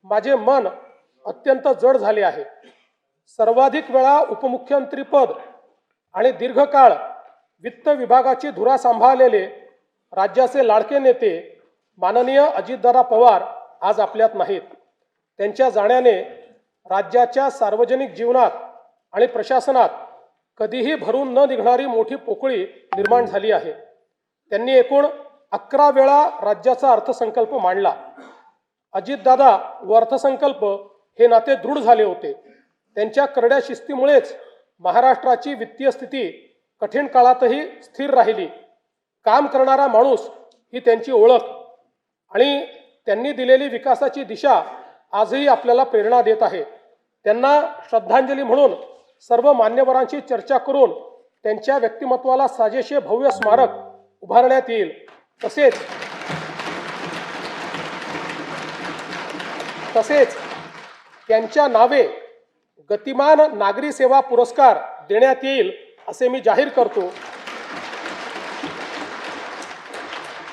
माझे मन अत्यंत जड झाले आहे। सर्वाधिक वेळा उपमुख्यमंत्रीपद आणि दीर्घकाळ वित्त विभागाची धुरा सांभाळलेले राज्याचे लाडके नेते माननीय अजितदादा पवार आज आपल्यात नाहीत। त्यांच्या जाण्याने राज्याच्या सार्वजनिक जीवनात आणि प्रशासनात कधीही भरून न निघणारी मोठी पोकळी निर्माण झाली आहे। त्यांनी एकूण 11 वेळा राज्याचा अर्थसंकल्प मांडला। अजितदादा व अर्थसंकल्प हे नाते दृढ झाले होते। त्यांच्या करड्या शिस्तीमुळेच महाराष्ट्राची वित्तीय स्थिती कठीण काळातही स्थिर राहिली। काम करणारा माणूस ही त्यांची ओळख आणि त्यांनी दिलेली विकासाची दिशा आजही आपल्याला प्रेरणा देत आहे। त्यांना श्रद्धांजली म्हणून सर्व मान्यवरांची चर्चा करून त्यांच्या व्यक्तिमत्वाला साजेसे भव्य स्मारक उभारण्यात येईल। तसेच त्यांच्या नावे गतिमान नागरी सेवा पुरस्कार देण्यात येईल असे मी जाहीर करतो।